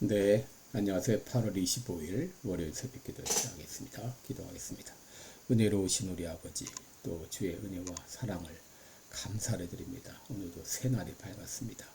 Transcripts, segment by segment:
네, 안녕하세요. 8월 25일 월요일 새벽 기도 시작하겠습니다. 기도하겠습니다. 은혜로우신 우리 아버지, 또 주의 은혜와 사랑을 감사를 드립니다. 오늘도 새날이 밝았습니다.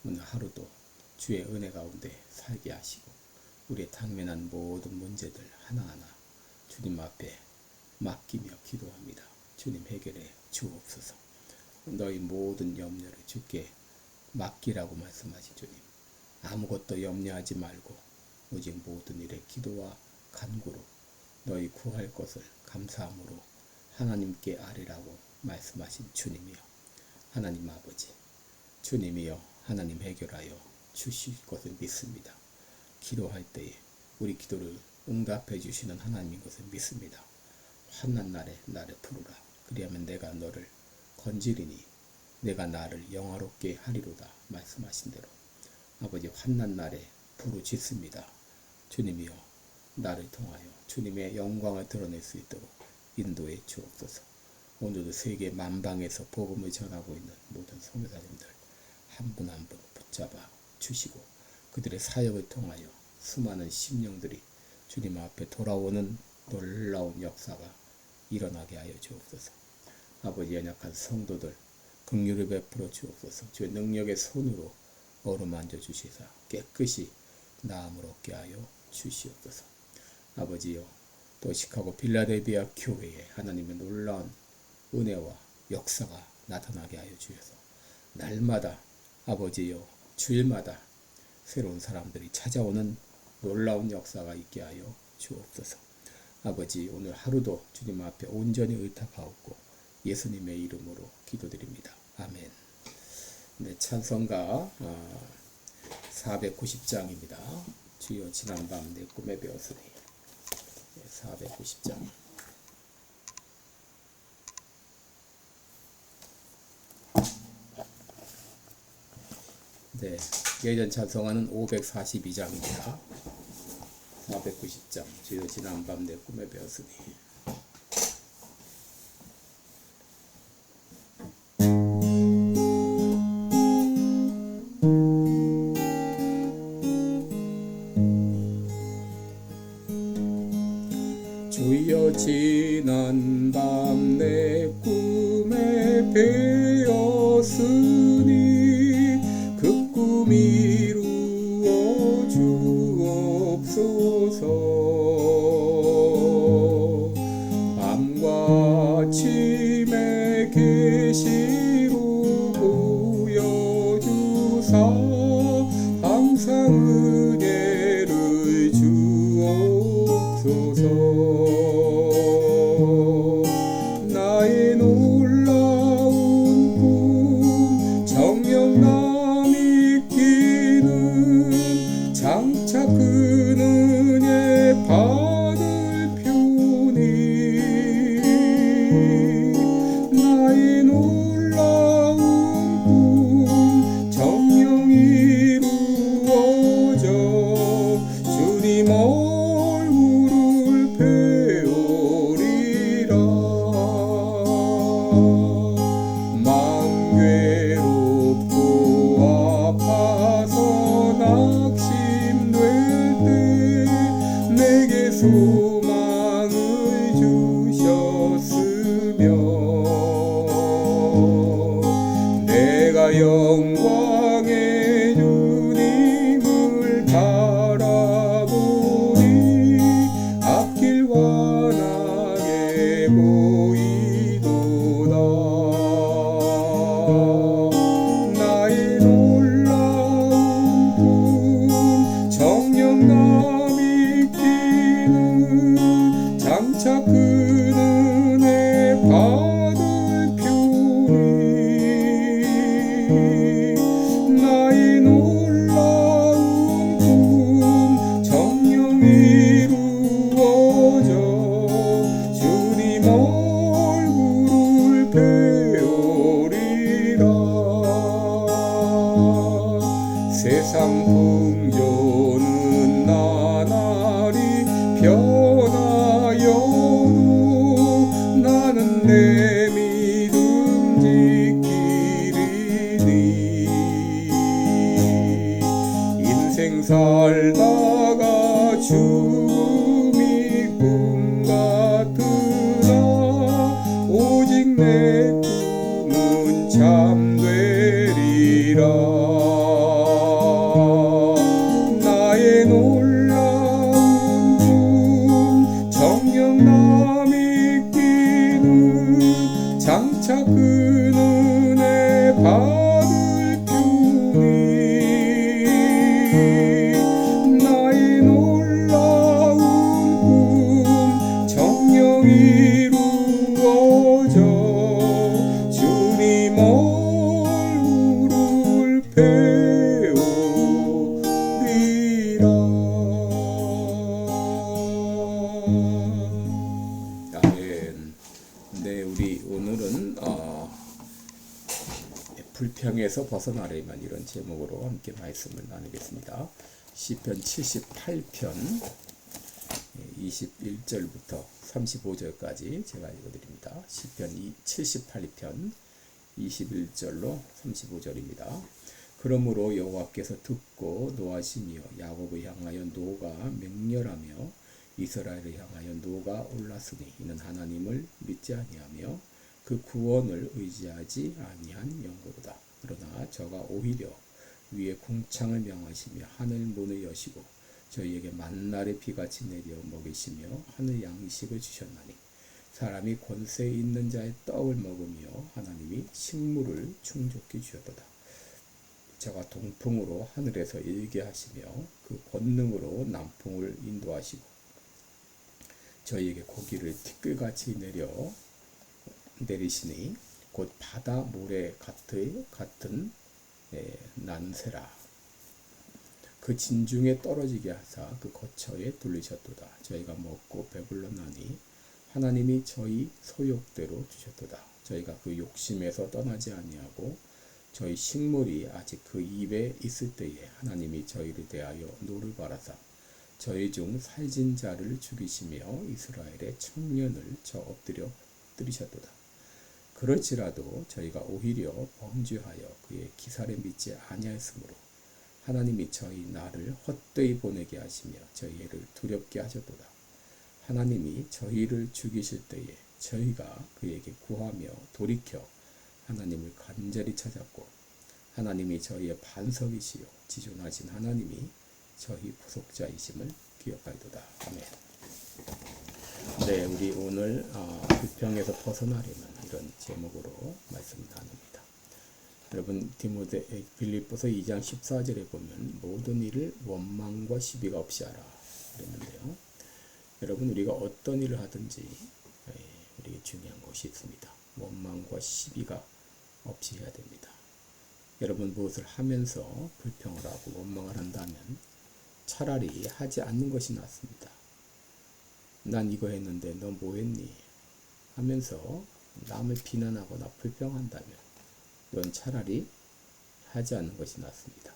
오늘 하루도 주의 은혜 가운데 살게 하시고 우리의 당면한 모든 문제들 하나하나 주님 앞에 맡기며 기도합니다. 주님 해결해 주옵소서. 너희 모든 염려를 주께 맡기라고 말씀하신 주님, 아무것도 염려하지 말고 오직 모든 일에 기도와 간구로 너희 구할 것을 감사함으로 하나님께 아뢰라고 말씀하신 주님이여, 하나님 아버지, 주님이여 하나님 해결하여 주실 것을 믿습니다. 기도할 때에 우리 기도를 응답해 주시는 하나님인 것을 믿습니다. 환난 날에 나를 부르라. 그리하면 내가 너를 건지리니 내가 나를 영화롭게 하리로다 말씀하신 대로 아버지, 환난 날에 부르짖습니다. 주님이여 나를 통하여 주님의 영광을 드러낼 수 있도록 인도해 주옵소서. 오늘도 세계 만방에서 복음을 전하고 있는 모든 선교사님들 한 분 한 분 붙잡아 주시고 그들의 사역을 통하여 수많은 심령들이 주님 앞에 돌아오는 놀라운 역사가 일어나게 하여 주옵소서. 아버지, 연약한 성도들 긍휼을 베풀어 주옵소서. 주의 능력의 손으로 어루만져 주시사 깨끗이 나음을 얻게 하여 주시옵소서. 아버지여, 또 시카고 빌라델비아 교회에 하나님의 놀라운 은혜와 역사가 나타나게 하여 주셔서 날마다 아버지여, 주일마다 새로운 사람들이 찾아오는 놀라운 역사가 있게 하여 주옵소서. 아버지, 오늘 하루도 주님 앞에 온전히 의탁하옵고 예수님의 이름으로 기도드립니다. 아멘. 네, 찬송가 490장입니다. 주여 지난밤 내 꿈에 배웠으니. 490장. 네, 예전 찬송가는 542장입니다. 490장. 주여 지난밤 내 꿈에 배웠으니. 주여 지난 밤 내 꿈에 배었으니 그 꿈 이루어 주옵소서. 밤과 아침에 계시로 보여주사 항상 은혜를 주옵소서. 나의 놀라운 꿈 정녕 이기는 장차 그 은혜 받을 표니 나의 놀라운 꿈 정녕 이루어져 주님 얼굴을 배우리라. 맘 괴롭고 아파서 낙심될 때 내게 소망을 주셨으며 내가 영광의 주님을 바라보니 앞길 환하게 보이도다. 나의 놀라운 꿈 정녕 남이 끼는 장차 그 은혜 받을 표니 나의 놀라운 꿈 정녕 이루어져 주님 얼굴을 배우리라. 세상 풍조는 나날이 변하여도 나는 내 믿음 지키리니 평생 살다가 죽음이 꿈 같으나 오직 내 꿈은 참되리라. 나의 놀라운 꿈 정녕 남이 끼는 장차 그 은혜 받을 뿐이. 나의 놀라운 꿈 정녕 이루어져 주님 얼굴을 배우리라. 아멘. 네, 우리 오늘은 불평에서 벗어나려면 이런 제목으로 함께 말씀을 나누겠습니다. 시편 78편 21절부터 35절까지 제가 읽어드립니다. 시편 78편 21절로 35절입니다. 그러므로 여호와께서 듣고 노하시며 야곱을 향하여 노가 맹렬하며 이스라엘을 향하여 노가 올랐으니 이는 하나님을 믿지 아니하며 그 구원을 의지하지 아니한 영고로다. 그러나 저가 오히려 위에 궁창을 명하시며 하늘 문을 여시고 저희에게 만날의 비같이 내려 먹이시며 하늘 양식을 주셨나니 사람이 권세 있는 자의 떡을 먹으며 하나님이 식물을 충족히 주셨도다. 저가 동풍으로 하늘에서 일게 하시며 그 권능으로 남풍을 인도하시고 저희에게 고기를 티끌같이 내리시니 곧 바다 모래 같은 난새라. 그 진중에 떨어지게 하사 그 거처에 돌리셨도다. 저희가 먹고 배불렀나니 하나님이 저희 소욕대로 주셨도다. 저희가 그 욕심에서 떠나지 아니하고 저희 식물이 아직 그 입에 있을 때에 하나님이 저희를 대하여 노를 바라사 저희 중 살진 자를 죽이시며 이스라엘의 청년을 저 엎드려 들이셨도다. 그럴지라도 저희가 오히려 범죄하여 그의 기사를 믿지 아니하였으므로 하나님이 저희 나를 헛되이 보내게 하시며 저희를 두렵게 하셨도다. 하나님이 저희를 죽이실 때에 저희가 그에게 구하며 돌이켜 하나님을 간절히 찾았고 하나님이 저희의 반석이시요 지존하신 하나님이 저희 부속자이심을 기억하리도다. 아멘. 네, 우리 오늘 불평에서 벗어나려면 이런 제목으로 말씀 나눕니다. 여러분 빌립보서 2장 14절에 보면 모든 일을 원망과 시비가 없이 하라 그랬는데요. 여러분 우리가 어떤 일을 하든지 우리에게 중요한 것이 있습니다. 원망과 시비가 없이 해야 됩니다. 여러분 무엇을 하면서 불평을 하고 원망을 한다면 차라리 하지 않는 것이 낫습니다. 난 이거 했는데 너 뭐 했니? 하면서 남을 비난하거나 불평한다면 넌 차라리 하지 않는 것이 낫습니다.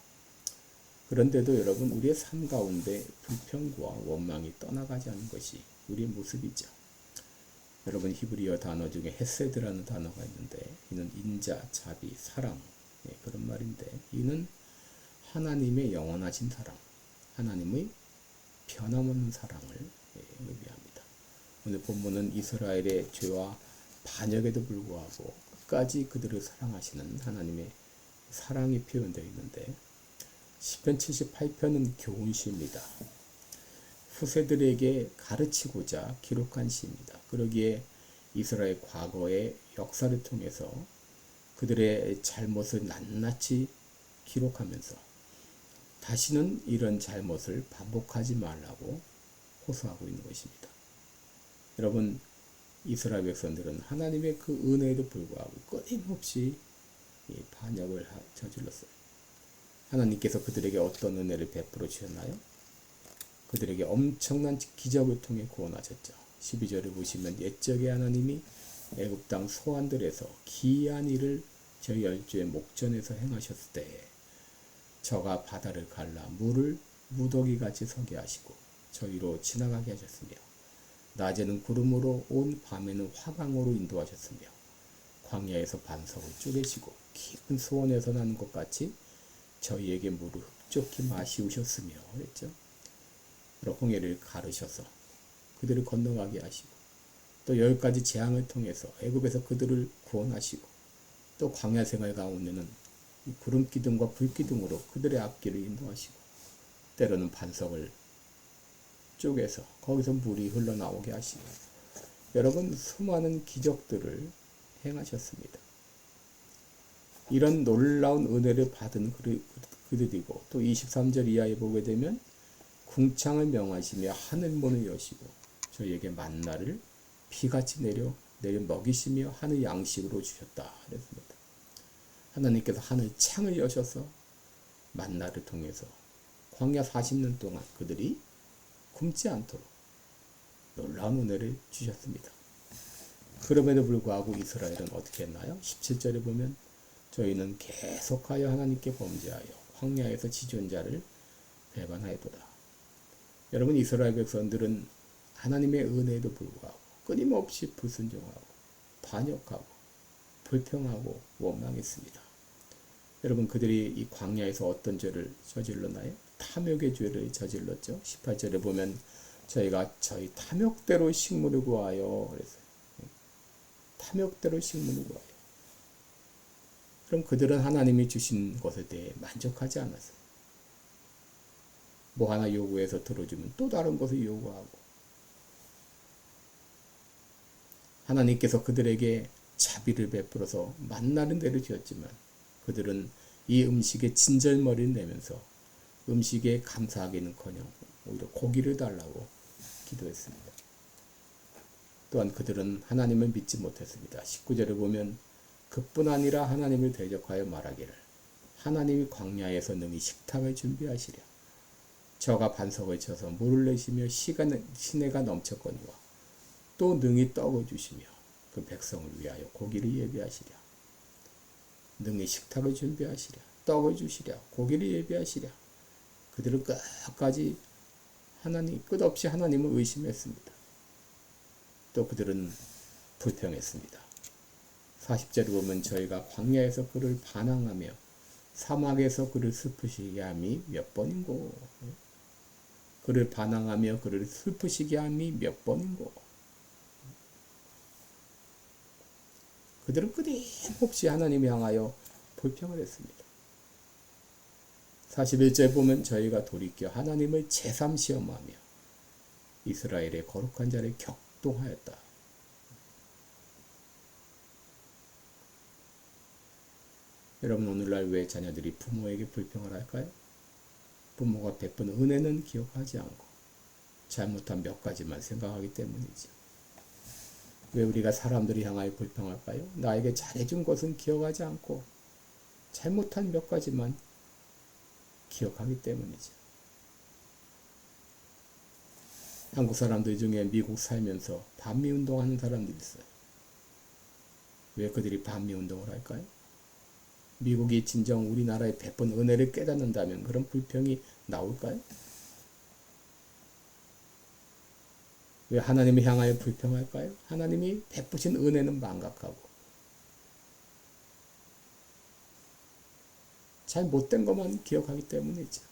그런데도 여러분 우리의 삶 가운데 불평과 원망이 떠나가지 않는 것이 우리의 모습이죠. 여러분 히브리어 단어 중에 헤세드라는 단어가 있는데 이는 인자, 자비, 사랑 그런 말인데 이는 하나님의 영원하신 사랑, 하나님의 변함없는 사랑을 의미합니다. 오늘 본문은 이스라엘의 죄와 반역에도 불구하고 끝까지 그들을 사랑하시는 하나님의 사랑이 표현되어 있는데 시편 78편은 교훈시입니다. 후세들에게 가르치고자 기록한 시입니다. 그러기에 이스라엘 과거의 역사를 통해서 그들의 잘못을 낱낱이 기록하면서 다시는 이런 잘못을 반복하지 말라고 호소하고 있는 것입니다. 여러분 이스라엘 백성들은 하나님의 그 은혜에도 불구하고 끊임없이 반역을 저질렀어요. 하나님께서 그들에게 어떤 은혜를 베풀어 주셨나요? 그들에게 엄청난 기적을 통해 구원하셨죠. 12절을 보시면 옛적에 하나님이 애굽 땅 소환들에서 기이한 일을 저희 열조의 목전에서 행하셨을 때에 저가 바다를 갈라 물을 무더기같이 서게 하시고 저희로 지나가게 하셨으며 낮에는 구름으로 온 밤에는 화강으로 인도하셨으며 광야에서 반석을 쪼개시고 깊은 수원에서 나는 것 같이 저희에게 물을 흡족히 마시우셨으며 그랬죠. 홍해를 가르셔서 그들을 건너가게 하시고 또 10가지 재앙을 통해서 애굽에서 그들을 구원하시고 또 광야 생활 가운데는 이 구름 기둥과 불 기둥으로 그들의 앞길을 인도하시고 때로는 반석을 쪼개서 거기서 물이 흘러나오게 하시고 여러분 수많은 기적들을 행하셨습니다. 이런 놀라운 은혜를 받은 그들이고 또 23절 이하에 보게 되면 궁창을 명하시며 하늘문을 여시고 저희에게 만나를 비같이 내려 먹이시며 하늘 양식으로 주셨다 그랬습니다. 하나님께서 하늘 창을 여셔서 만나를 통해서 광야 40년 동안 그들이 굶지 않도록 놀라운 은혜를 주셨습니다. 그럼에도 불구하고 이스라엘은 어떻게 했나요? 17절에 보면 저희는 계속하여 하나님께 범죄하여 광야에서 지존자를 배반하였도다. 여러분 이스라엘 백성들은 하나님의 은혜에도 불구하고 끊임없이 불순종하고 반역하고 불평하고 원망했습니다. 여러분 그들이 이 광야에서 어떤 죄를 저질렀나요? 탐욕의 죄를 저질렀죠. 18절에 보면 저희가 저희 탐욕대로 식물을 구하여 그랬어요. 탐욕대로 식물을 구하여. 그럼 그들은 하나님이 주신 것에 대해 만족하지 않았어요. 뭐 하나 요구해서 들어주면 또 다른 것을 요구하고 하나님께서 그들에게 자비를 베풀어서 만나는 대로 주었지만 그들은 이 음식에 진절머리를 내면서 음식에 감사하기는커녕 오히려 고기를 달라고 기도했습니다. 또한 그들은 하나님을 믿지 못했습니다. 19절에 보면 그뿐 아니라 하나님을 대적하여 말하기를 하나님이 광야에서 능히 식탁을 준비하시랴 저가 반석을 쳐서 물을 내시며 시내가 넘쳤거니와 또 능히 떡을 주시며 그 백성을 위하여 고기를 예비하시랴 능히 식탁을 준비하시랴 떡을 주시랴 고기를 예비하시랴 그들은 끝까지 끝없이 하나님을 의심했습니다. 또 그들은 불평했습니다. 40절에 보면 저희가 광야에서 그를 반항하며 사막에서 그를 슬프시게 함이 몇 번인고 그를 반항하며 그를 슬프시게 함이 몇 번인고 그들은 끊임없이 하나님을 향하여 불평을 했습니다. 41절에 보면 저희가 돌이켜 하나님을 제3시험하며 이스라엘의 거룩한 자를 격동하였다. 여러분 오늘날 왜 자녀들이 부모에게 불평을 할까요? 부모가 베푼 은혜는 기억하지 않고 잘못한 몇 가지만 생각하기 때문이죠. 왜 우리가 사람들이 향하여 불평할까요? 나에게 잘해준 것은 기억하지 않고 잘못한 몇 가지만 기억하기 때문이죠. 한국 사람들 중에 미국 살면서 반미운동하는 사람들이 있어요. 왜 그들이 반미운동을 할까요? 미국이 진정 우리나라에 베푼 은혜를 깨닫는다면 그런 불평이 나올까요? 왜 하나님을 향하여 불평할까요? 하나님이 베푸신 은혜는 망각하고 잘 못된 것만 기억하기 때문이죠.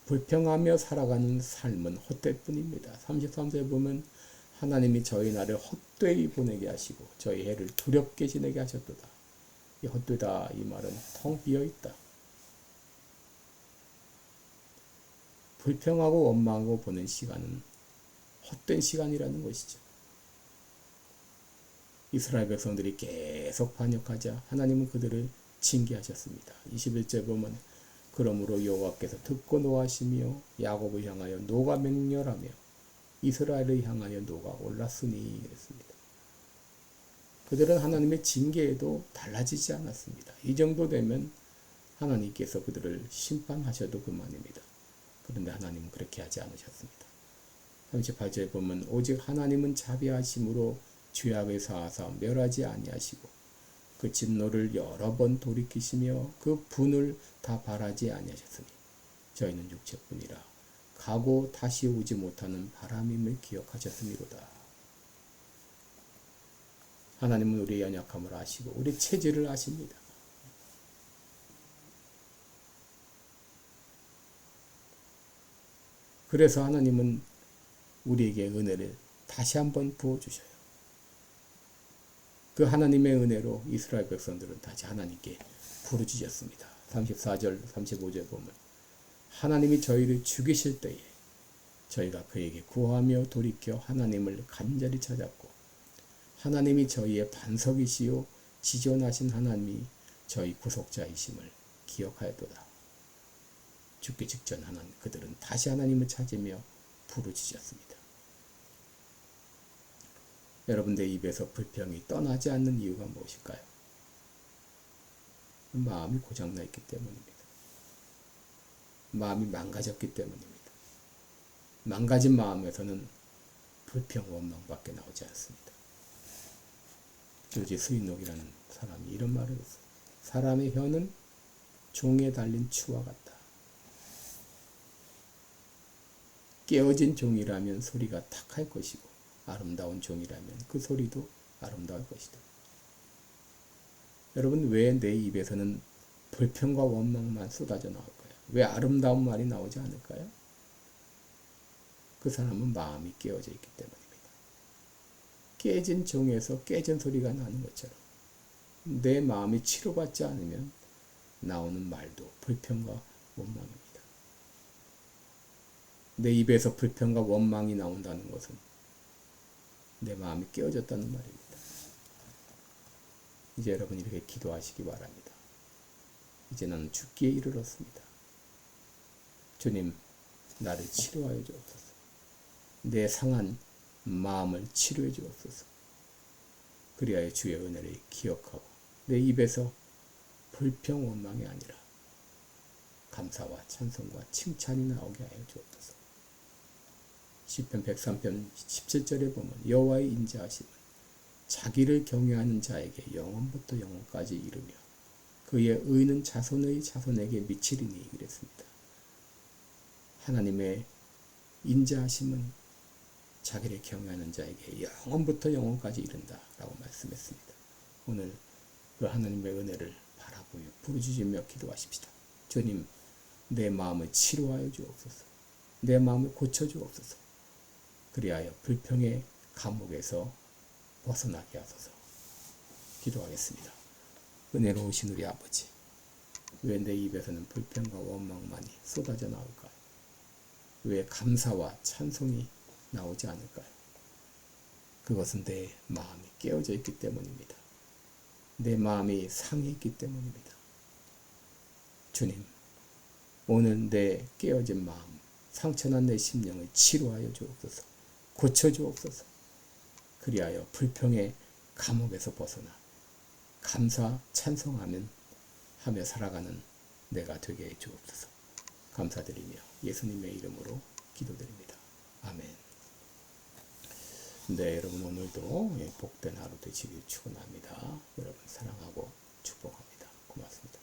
불평하며 살아가는 삶은 헛될 뿐입니다. 33절에 보면 하나님이 저희 날을 헛되이 보내게 하시고 저희 해를 두렵게 지내게 하셨도다. 이 헛되다 이 말은 텅 비어있다. 불평하고 원망하고 보낸 시간은 헛된 시간이라는 것이죠. 이스라엘 백성들이 계속 반역하자 하나님은 그들을 징계하셨습니다. 21절 보면 그러므로 여호와께서 듣고 노하시며 야곱을 향하여 노가 맹렬하며 이스라엘을 향하여 노가 올랐으니 그랬습니다. 그들은 하나님의 징계에도 달라지지 않았습니다. 이 정도 되면 하나님께서 그들을 심판하셔도 그만입니다. 그런데 하나님은 그렇게 하지 않으셨습니다. 38절에 보면 오직 하나님은 자비하심으로 죄악을 사하사 멸하지 아니하시고 그 진노를 여러 번 돌이키시며 그 분을 다 발하지 아니하셨으니 저희는 육체뿐이라 가고 다시 오지 못하는 바람임을 기억하셨음이로다. 하나님은 우리의 연약함을 아시고 우리의 체질을 아십니다. 그래서 하나님은 우리에게 은혜를 다시 한번 부어주셔요. 그 하나님의 은혜로 이스라엘 백성들은 다시 하나님께 부르짖었습니다. 34절, 35절 보면 하나님이 저희를 죽이실 때에 저희가 그에게 구하며 돌이켜 하나님을 간절히 찾았고 하나님이 저희의 반석이시요 지존하신 하나님이 저희 구속자이심을 기억하였도다. 죽기 직전 그들은 다시 하나님을 찾으며 부르짖었습니다. 여러분들 입에서 불평이 떠나지 않는 이유가 무엇일까요? 마음이 고장나 있기 때문입니다. 마음이 망가졌기 때문입니다. 망가진 마음에서는 불평, 원망밖에 나오지 않습니다. 조지 스윈녹이라는 사람이 이런 말을 했어요. 사람의 혀는 종에 달린 추와 같다. 깨어진 종이라면 소리가 탁할 것이고 아름다운 종이라면 그 소리도 아름다울 것이다. 여러분, 왜 내 입에서는 불평과 원망만 쏟아져 나올까요? 왜 아름다운 말이 나오지 않을까요? 그 사람은 마음이 깨어져 있기 때문입니다. 깨진 종에서 깨진 소리가 나는 것처럼 내 마음이 치료받지 않으면 나오는 말도 불평과 원망입니다. 내 입에서 불평과 원망이 나온다는 것은 내 마음이 깨어졌다는 말입니다. 이제 여러분 이렇게 기도하시기 바랍니다. 이제 나는 죽기에 이르렀습니다. 주님, 나를 치료하여 주옵소서. 내 상한 마음을 치료해 주옵소서. 그리하여 주의 은혜를 기억하고 내 입에서 불평 원망이 아니라 감사와 찬송과 칭찬이 나오게 하여 주옵소서. 시편 103편 17절에 보면 여호와의 인자하심은 자기를 경외하는 자에게 영원부터 영원까지 이르며 그의 의는 자손의 자손에게 미치리니 이랬습니다. 하나님의 인자하심은 자기를 경외하는 자에게 영원부터 영원까지 이른다 라고 말씀했습니다. 오늘 그 하나님의 은혜를 바라보며 부르짖으며 기도하십시다. 주님, 내 마음을 치료하여 주옵소서. 내 마음을 고쳐 주옵소서. 그리하여 불평의 감옥에서 벗어나게 하소서. 기도하겠습니다. 은혜로우신 우리 아버지, 왜 내 입에서는 불평과 원망만이 쏟아져 나올까요? 왜 감사와 찬송이 나오지 않을까요? 그것은 내 마음이 깨어져 있기 때문입니다. 내 마음이 상해 있기 때문입니다. 주님, 오늘 내 깨어진 마음, 상처난 내 심령을 치료하여 주옵소서. 고쳐 주옵소서. 그리하여 불평의 감옥에서 벗어나 감사 찬송하며 살아가는 내가 되게 해 주옵소서. 감사드리며 예수님의 이름으로 기도드립니다. 아멘. 네, 여러분 오늘도 복된 하루 되시길 축원합니다. 여러분 사랑하고 축복합니다. 고맙습니다.